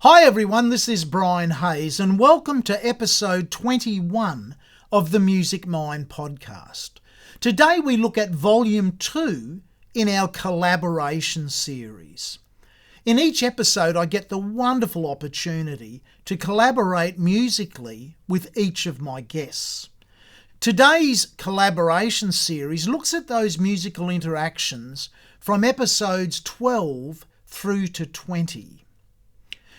Hi everyone, this is Brian Hayes and welcome to episode 21 of the Music Mind podcast. Today we look at volume 2 in our collaboration series. In each episode I get the wonderful opportunity to collaborate musically with each of my guests. Today's collaboration series looks at those musical interactions from episodes 12 through to 20.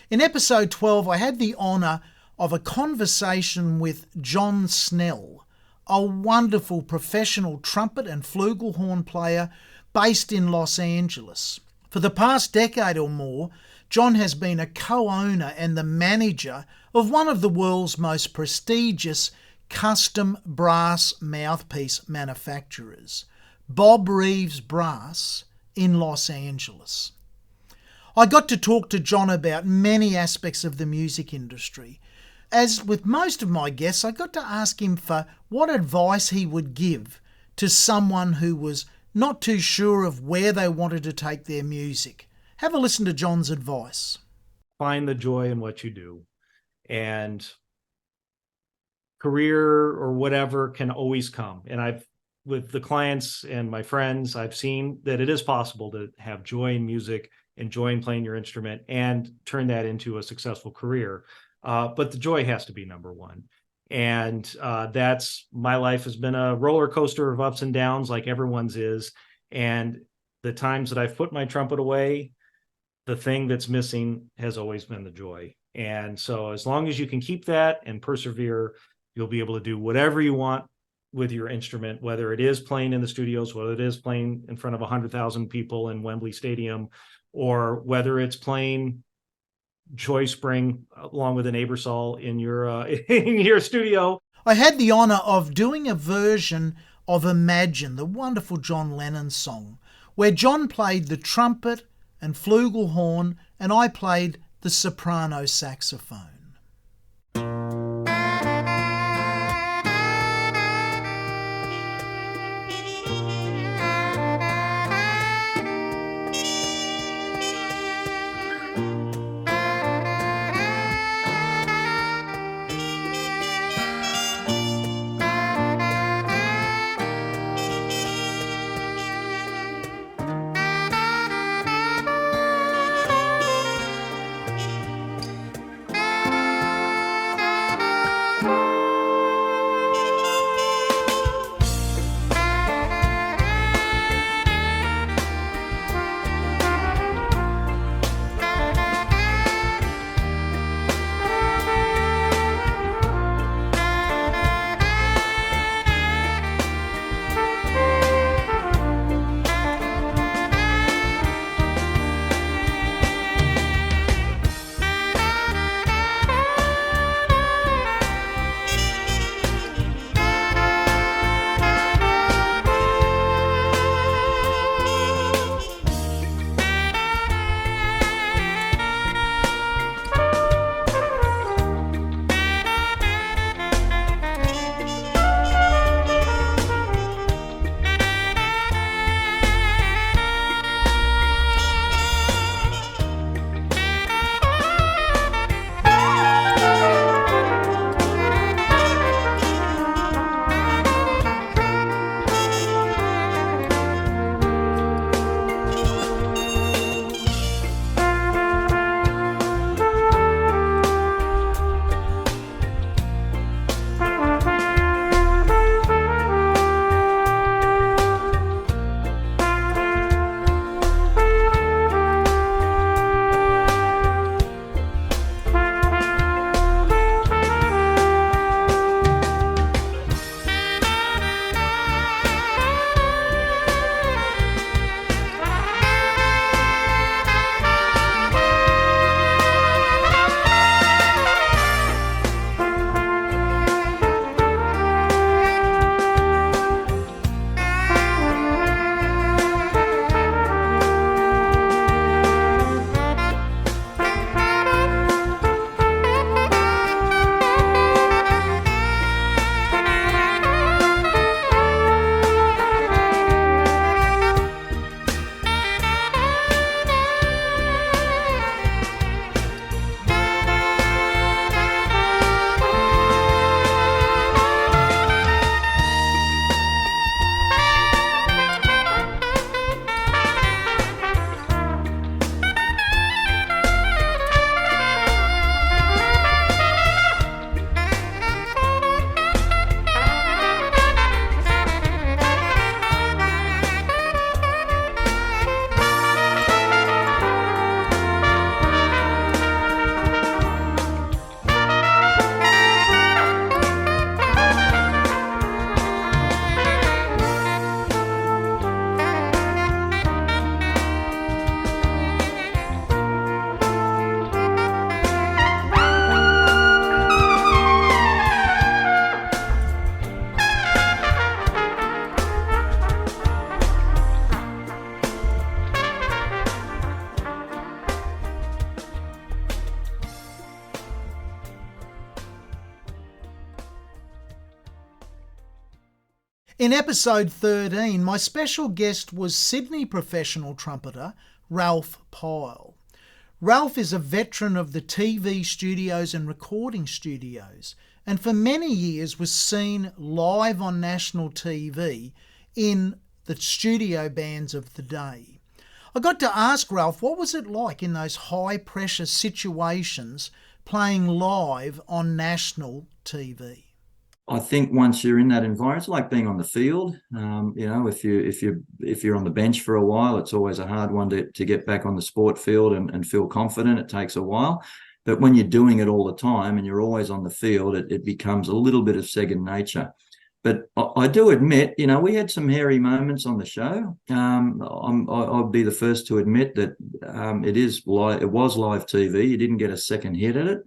In episode 12, I had the honour of a conversation with John Snell, a wonderful professional trumpet and flugelhorn player based in Los Angeles. For the past decade or more, John has been a co-owner and the manager of one of the world's most prestigious custom brass mouthpiece manufacturers, Bob Reeves Brass in Los Angeles. I got to talk to John about many aspects of the music industry. As with most of my guests, I got to ask him for what advice he would give to someone who was not too sure of where they wanted to take their music. Have a listen to John's advice. Find the joy in what you do, and career or whatever can always come. And with the clients and my friends, I've seen that it is possible to have joy in music, enjoying playing your instrument, and turn that into a successful career. But the joy has to be number one. And that's my life has been a roller coaster of ups and downs, like everyone's is. And the times that I've put my trumpet away, the thing that's missing has always been the joy. And so as long as you can keep that and persevere, you'll be able to do whatever you want with your instrument, whether it is playing in the studios, whether it is playing in front of 100,000 people in Wembley Stadium, or whether it's playing Joy Spring along with an Ebersol in your studio. I had the honour of doing a version of Imagine, the wonderful John Lennon song, where John played the trumpet and flugelhorn and I played the soprano saxophone. In episode 13, my special guest was Sydney professional trumpeter Ralph Pyle. Ralph is a veteran of the TV studios and recording studios, and for many years was seen live on national TV in the studio bands of the day. I got to ask Ralph, what was it like in those high-pressure situations playing live on national TV? I think once you're in that environment, it's like being on the field. If you're on the bench for a while, it's always a hard one to get back on the sport field and feel confident. It takes a while. But when you're doing it all the time and you're always on the field, it becomes a little bit of second nature. But I do admit, we had some hairy moments on the show. I'll be the first to admit that it was live TV. You didn't get a second hit at it.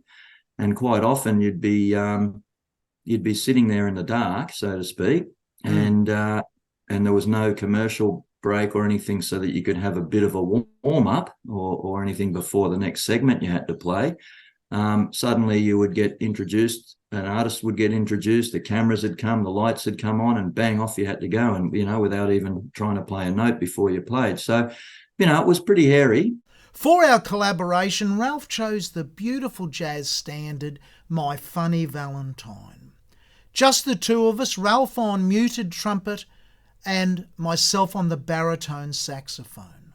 And quite often you'd be sitting there in the dark, so to speak, and there was no commercial break or anything so that you could have a bit of a warm-up or anything before the next segment you had to play. Suddenly you would get introduced, an artist would get introduced, the cameras had come, the lights had come on, and bang, off you had to go, and without even trying to play a note before you played. So it was pretty hairy. For our collaboration, Ralph chose the beautiful jazz standard My Funny Valentine. Just the two of us, Ralph on muted trumpet and myself on the baritone saxophone.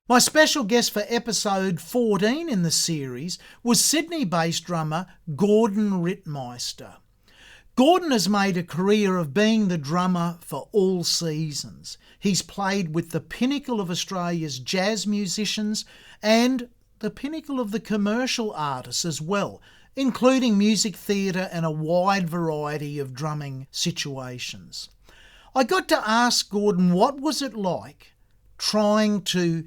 My special guest for episode 14 in the series was Sydney-based drummer Gordon Rytmeister. Gordon has made a career of being the drummer for all seasons. He's played with the pinnacle of Australia's jazz musicians and the pinnacle of the commercial artists as well, including music theatre and a wide variety of drumming situations. I got to ask Gordon what was it like trying to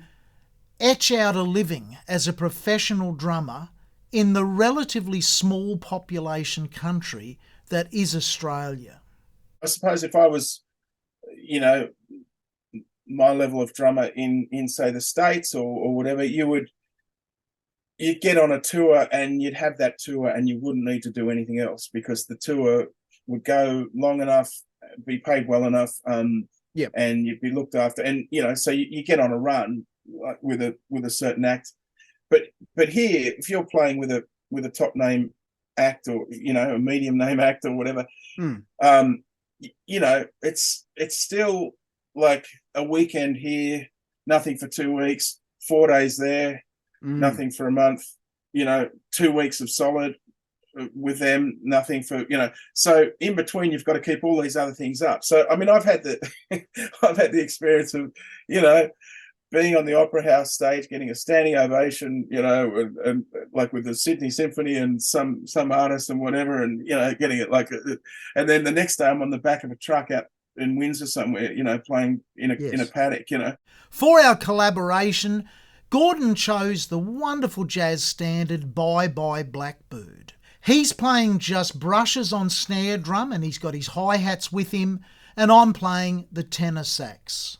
etch out a living as a professional drummer in the relatively small population country that is Australia. I suppose if I was, my level of drummer in say the States or whatever, you'd get on a tour and you'd have that tour and you wouldn't need to do anything else because the tour would go long enough, be paid well enough, Yep. and you'd be looked after. And, so you get on a run like with a certain act. But here, if you're playing with a top name act, or, a medium name act or whatever, it's still like a weekend here, nothing for 2 weeks, 4 days there, nothing for a month, 2 weeks of solid with them, nothing for, so in between you've got to keep all these other things up. So I mean, I've had the experience of, being on the Opera House stage, getting a standing ovation, and like with the Sydney Symphony and some artists and whatever, and getting it like, and then the next day I'm on the back of a truck out in Windsor somewhere, playing in a paddock, For our collaboration, Gordon chose the wonderful jazz standard Bye Bye Blackbird. He's playing just brushes on snare drum, and he's got his hi-hats with him, and I'm playing the tenor sax.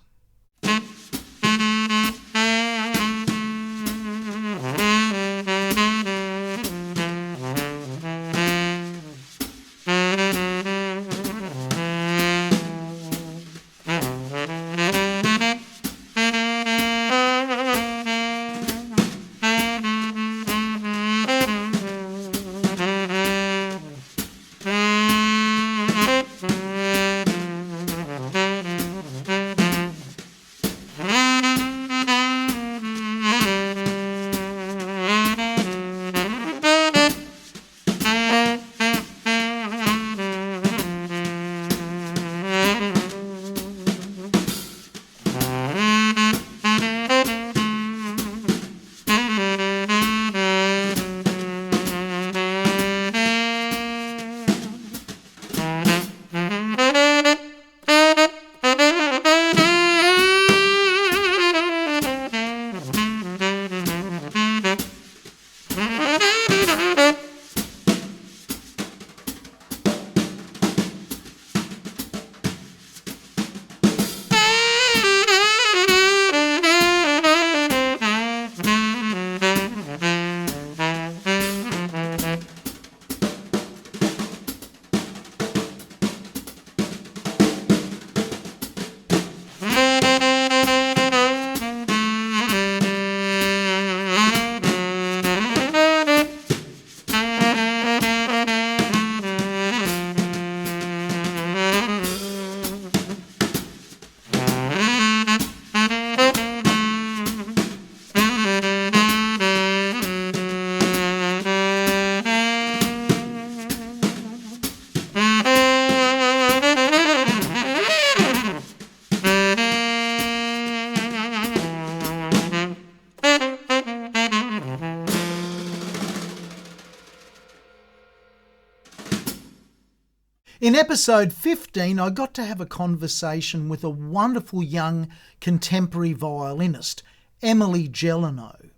In episode 15, I got to have a conversation with a wonderful young contemporary violinist, Emily Gelineau.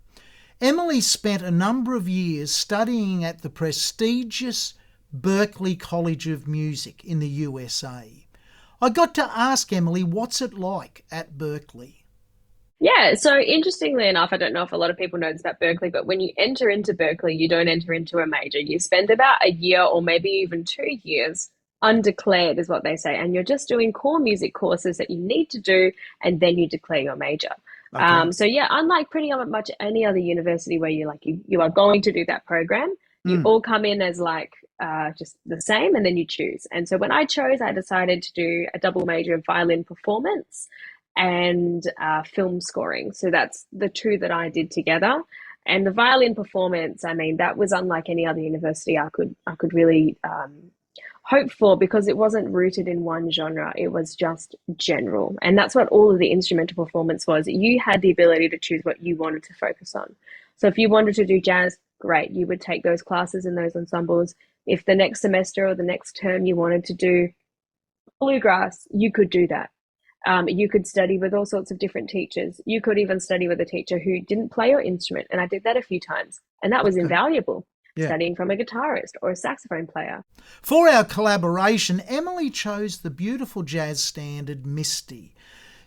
Emily spent a number of years studying at the prestigious Berklee College of Music in the USA. I got to ask Emily, what's it like at Berklee? Yeah, so interestingly enough, I don't know if a lot of people know this about Berklee, but when you enter into Berklee, you don't enter into a major. You spend about a year or maybe even 2 years undeclared is what they say, and you're just doing core music courses that you need to do, and then you declare your major. Okay. So yeah, unlike pretty much any other university where you are going to do that program, you all come in as just the same, and then you choose. And so when I chose, I decided to do a double major of violin performance and film scoring. So that's the two that I did together. And the violin performance, I mean, that was unlike any other university I could really hope for, because it wasn't rooted in one genre. It was just general. And that's what all of the instrumental performance was. You had the ability to choose what you wanted to focus on. So if you wanted to do jazz, great, you would take those classes in those ensembles. If the next semester or the next term you wanted to do bluegrass, you could do that. You could study with all sorts of different teachers. You could even study with a teacher who didn't play your instrument. And I did that a few times. And that was invaluable. Yeah. Studying from a guitarist or a saxophone player. For our collaboration, Emily chose the beautiful jazz standard Misty.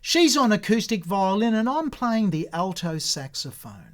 She's on acoustic violin and I'm playing the alto saxophone.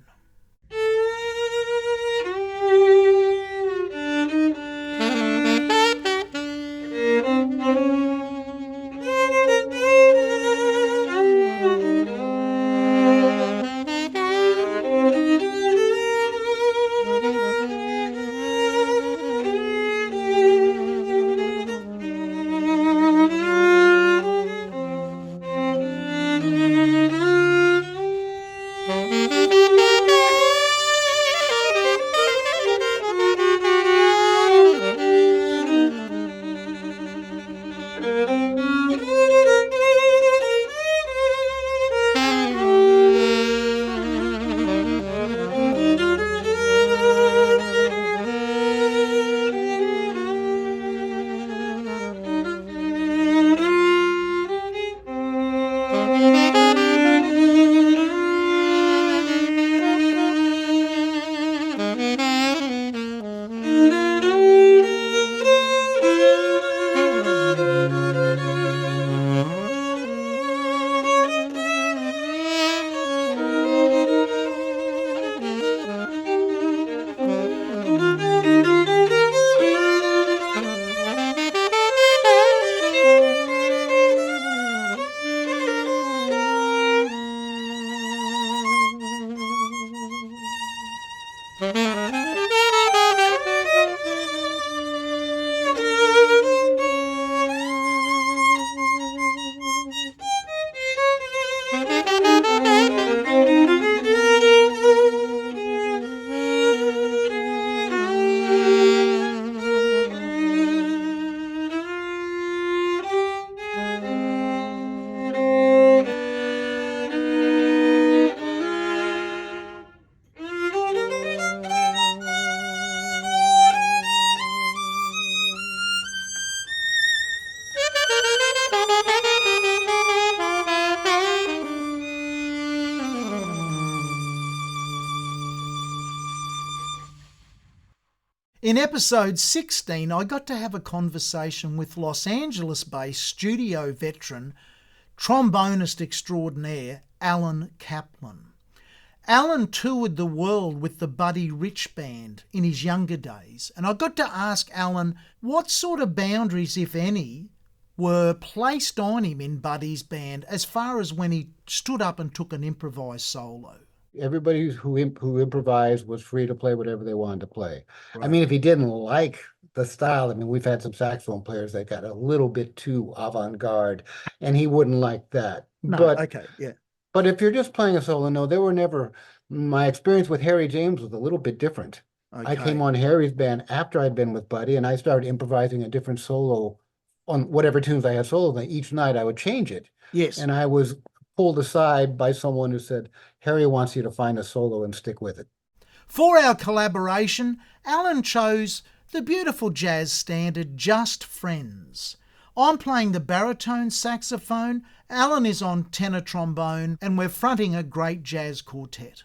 In episode 16, I got to have a conversation with Los Angeles-based studio veteran, trombonist extraordinaire, Alan Kaplan. Alan toured the world with the Buddy Rich Band in his younger days, and I got to ask Alan what sort of boundaries, if any, were placed on him in Buddy's band as far as when he stood up and took an improvised solo. Everybody who improvised was free to play whatever they wanted to play. Right. I mean, if he didn't like the style, I mean, we've had some saxophone players that got a little bit too avant-garde, and he wouldn't like that. No, but, okay, yeah. But if you're just playing a solo, no, there were never. My experience with Harry James was a little bit different. Okay. I came on Harry's band after I'd been with Buddy, and I started improvising a different solo on whatever tunes I had solo. And each night I would change it. Yes. And I was pulled aside by someone who said, Harry wants you to find a solo and stick with it. For our collaboration, Alan chose the beautiful jazz standard Just Friends. I'm playing the baritone saxophone, Alan is on tenor trombone, and we're fronting a great jazz quartet.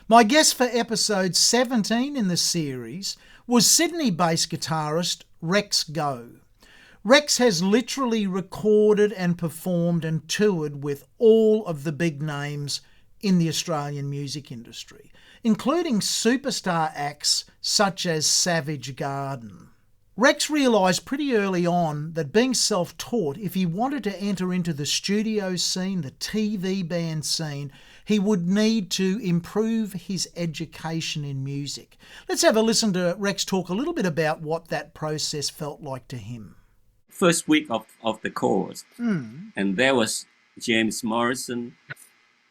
My guest for episode 17 in the series was Sydney-based guitarist Rex Go. Rex has literally recorded and performed and toured with all of the big names in the Australian music industry, including superstar acts such as Savage Garden. Rex realised pretty early on that being self-taught, if he wanted to enter into the studio scene, the TV band scene, he would need to improve his education in music. Let's have a listen to Rex talk a little bit about what that process felt like to him. First week of the course, and there was James Morrison,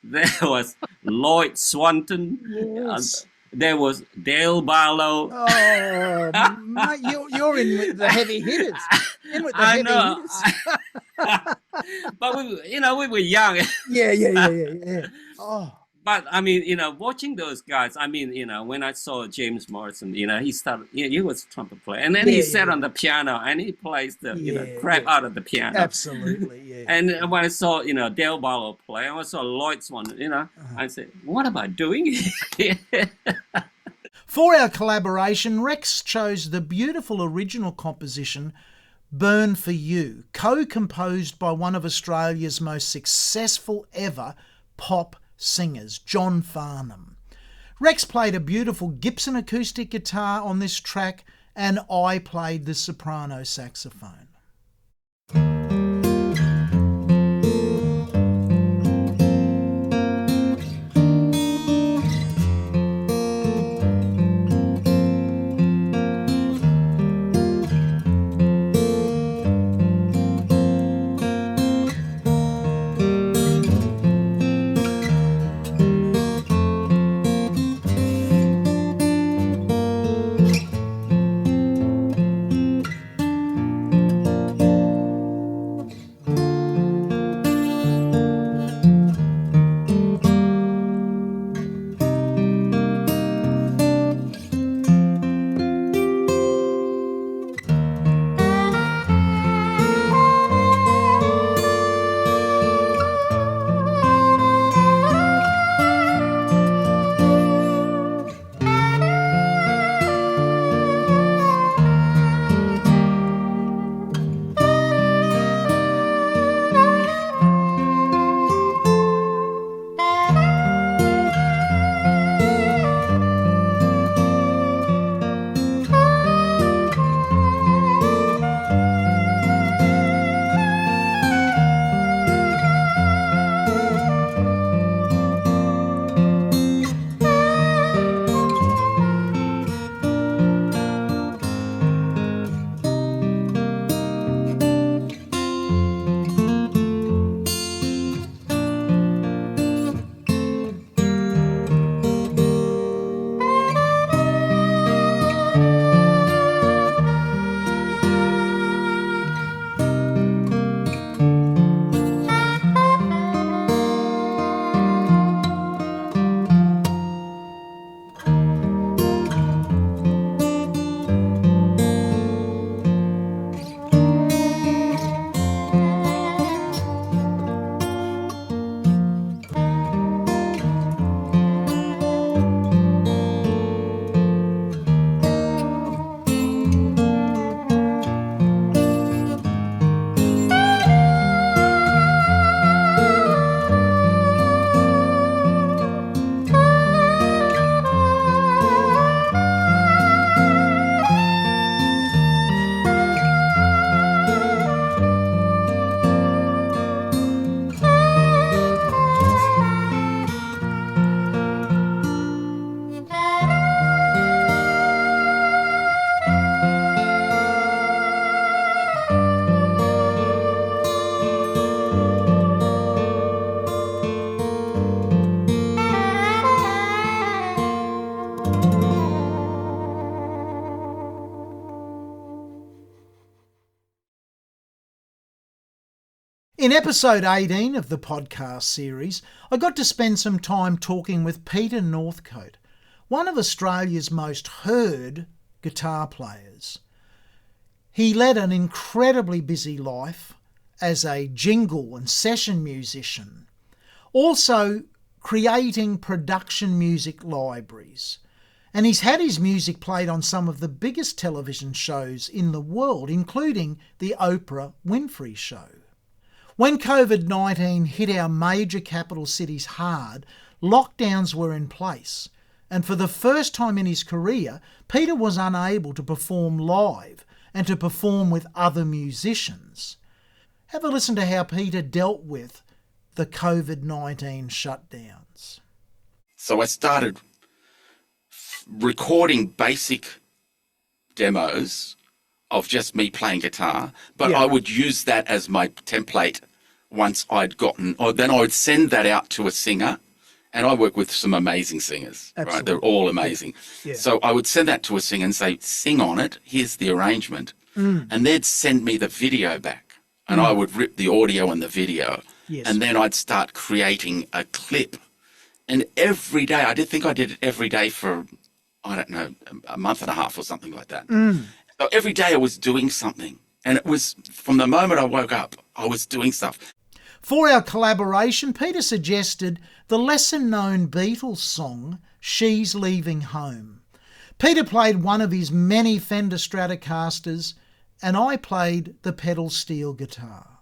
there was Lloyd Swanton, Yes. there was Dale Barlow. Oh, mate, you're in with the heavy hitters. In with the I heavy know. hitters. But we were young. Yeah. Oh, But I mean, watching those guys, I mean, when I saw James Morrison, he was a trumpet player, and then he sat on the piano and he plays the crap out of the piano. absolutely, yeah. And when I saw, Dale Barlow play, and I saw Lloyd Swan, I said, what am I doing here? For our collaboration, Rex chose the beautiful original composition, Burn for You, co-composed by one of Australia's most successful ever pop singers, John Farnham. Rex played a beautiful Gibson acoustic guitar on this track, and I played the soprano saxophone. In episode 18 of the podcast series, I got to spend some time talking with Peter Northcote, one of Australia's most heard guitar players. He led an incredibly busy life as a jingle and session musician, also creating production music libraries. And he's had his music played on some of the biggest television shows in the world, including the Oprah Winfrey Show. When COVID-19 hit our major capital cities hard, lockdowns were in place, and for the first time in his career, Peter was unable to perform live and to perform with other musicians. Have a listen to how Peter dealt with the COVID-19 shutdowns. So I started recording basic demos of just me playing guitar, but I would use that as my template once I'd gotten, or then I would send that out to a singer. And I work with some amazing singers, Absolutely. right? They're all amazing. Yeah. So I would send that to a singer and say, sing on it. Here's the arrangement. And they'd send me the video back. And I would rip the audio and the video. Yes. And then I'd start creating a clip. And every day, I did it every day for, I don't know, a month and a half or something like that. So every day I was doing something. And it was, from the moment I woke up, I was doing stuff. For our collaboration, Peter suggested the lesser-known Beatles song, She's Leaving Home. Peter played one of his many Fender Stratocasters, and I played the pedal steel guitar.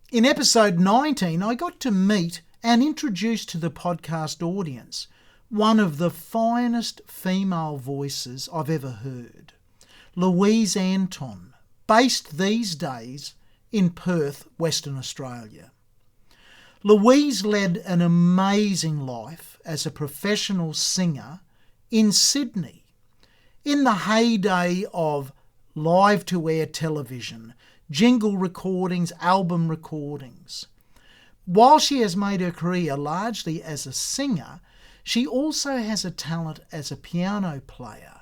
In episode 19, I got to meet and introduce to the podcast audience one of the finest female voices I've ever heard, Louise Anton, based these days in Perth, Western Australia. Louise led an amazing life as a professional singer in Sydney in the heyday of live-to-air television, jingle recordings, album recordings. While she has made her career largely as a singer, she also has a talent as a piano player.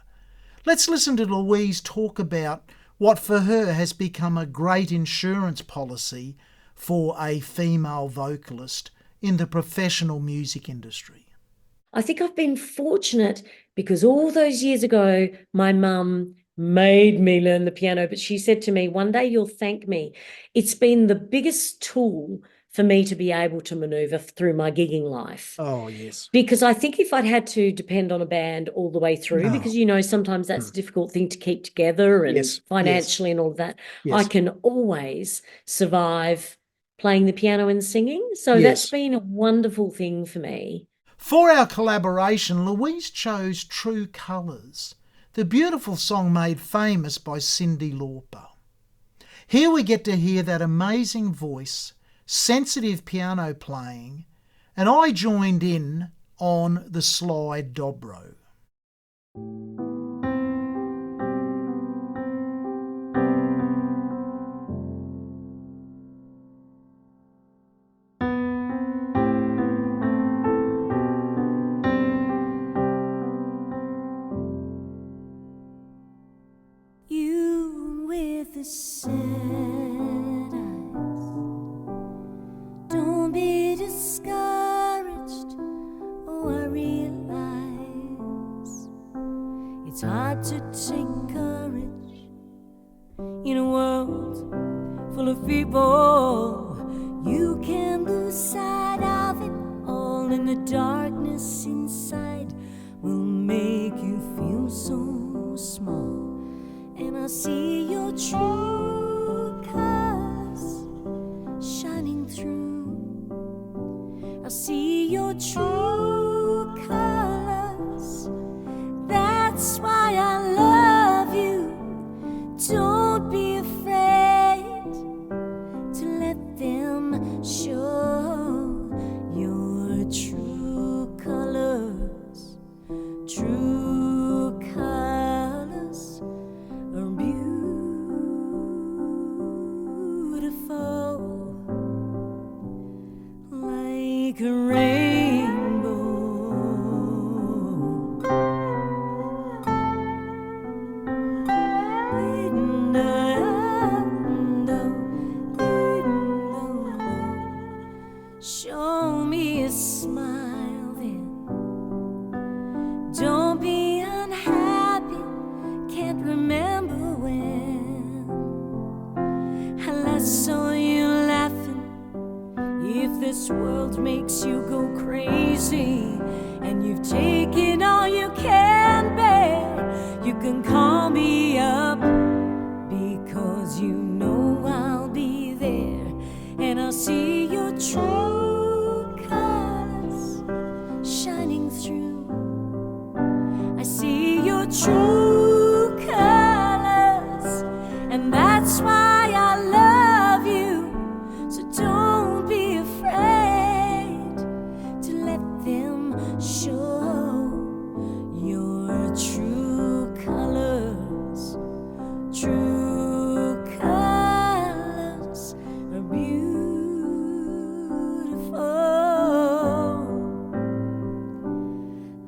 Let's listen to Louise talk about what for her has become a great insurance policy for a female vocalist in the professional music industry. I think I've been fortunate because all those years ago, my mum made me learn the piano, but she said to me, one day you'll thank me. It's been the biggest tool for me to be able to maneuver through my gigging life. Oh, yes. Because I think if I'd had to depend on a band all the way through, because, you know, sometimes that's a difficult thing to keep together and financially and all of that, I can always survive playing the piano and singing. So that's been a wonderful thing for me. For our collaboration, Louise chose True Colours, the beautiful song made famous by Cyndi Lauper. Here we get to hear that amazing voice, sensitive piano playing, and I joined in on the slide dobro. sad eyes. Don't be discouraged. Oh, I realize it's hard to take courage in a world full of people. You can lose sight of it all, and the darkness inside will make you feel so small. And I see your true colors shining through. I see your true colors. That's why I love you. Don't be afraid to let them show your true colors. True colors are beautiful, like a rainbow. Show me a smile then. Don't be unhappy. Can't remember when I last saw you laughing. If this world makes you go crazy and you've taken all you can bear, you can call me up, because you know I'll be there. And I'll see your true colors shining through. I see your true colors, and that's why I love you. So don't be afraid to let them show your true colors. True colors are beautiful,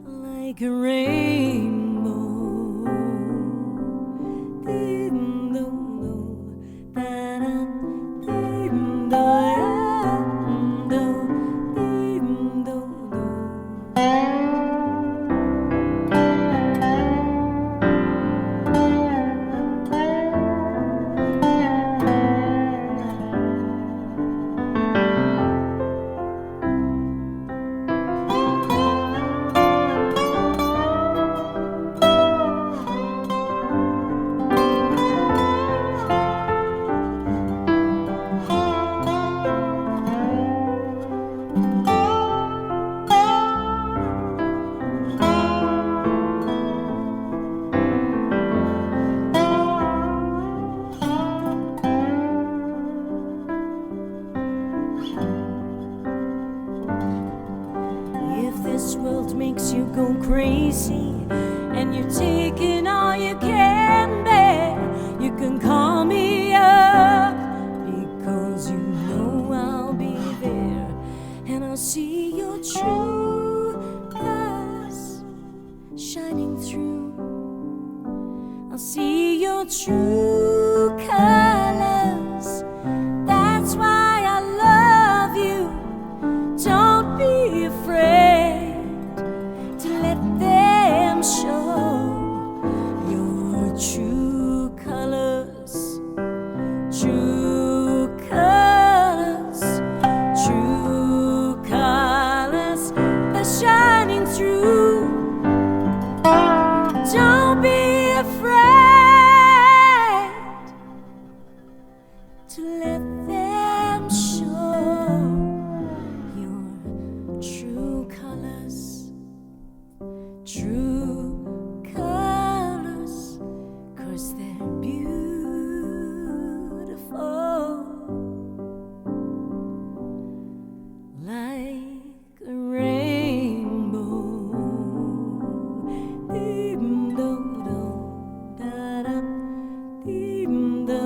like a rainbow. Makes you go crazy and you're taking all you can bear, you can call me up, because you know I'll be there. And I'll see your true colors shining through. I'll see your true colors. That's why I love you. Don't be afraid to let them show your true colors. True colors. True colors. They're shining through. Don't be afraid to let them show your true colors. True colors, 'cause they're beautiful, like a rainbow. Deem-do-do, da-da, deem-do-da-da-do,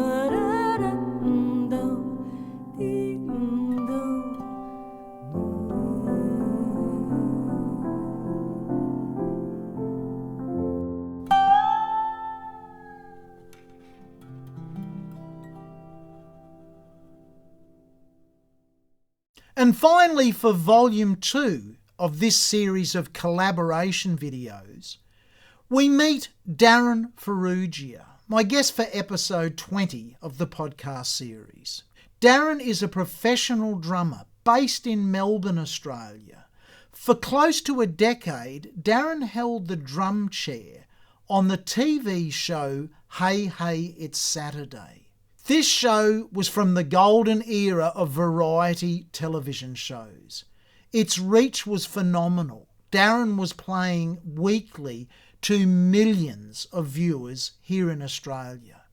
And finally, for Volume 2 of this series of collaboration videos, we meet Darryn Farrugia, my guest for episode 20 of the podcast series. Darryn is a professional drummer based in Melbourne, Australia. For close to a decade, Darryn held the drum chair on the TV show Hey Hey It's Saturday. This show was from the golden era of variety television shows. Its reach was phenomenal. Darryn was playing weekly to millions of viewers here in Australia.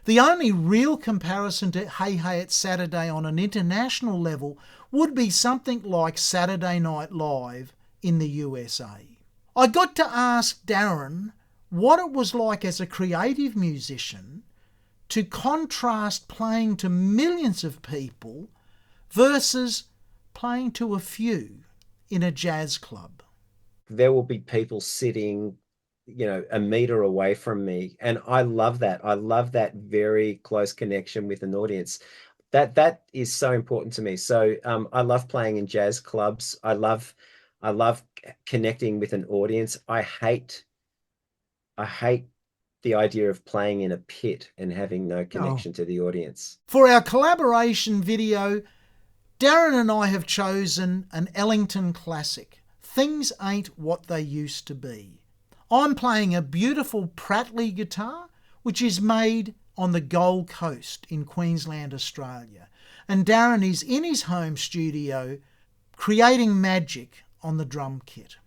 The only real comparison to Hey Hey It's Saturday on an international level would be something like Saturday Night Live in the USA. I got to ask Darryn what it was like as a creative musician to contrast playing to millions of people versus playing to a few in a jazz club. There will be people sitting, a meter away from me. And I love that. I love that very close connection with an audience. That is so important to me. So I love playing in jazz clubs. I love connecting with an audience. I hate the idea of playing in a pit and having no connection to the audience. For our collaboration video, Darryn and I have chosen an Ellington classic, Things Ain't What They Used to Be. I'm playing a beautiful Prattley guitar, which is made on the Gold Coast in Queensland, Australia. And Darryn is in his home studio creating magic on the drum kit.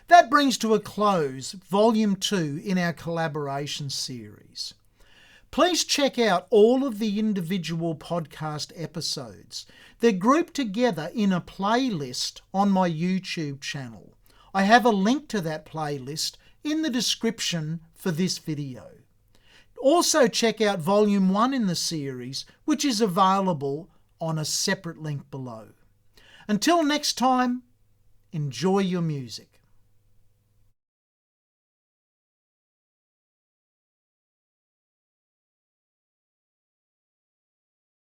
That brings to a close Volume 2 in our collaboration series. Please check out all of the individual podcast episodes. They're grouped together in a playlist on my YouTube channel. I have a link to that playlist in the description for this video. Also check out Volume 1 in the series, which is available on a separate link below. Until next time, enjoy your music.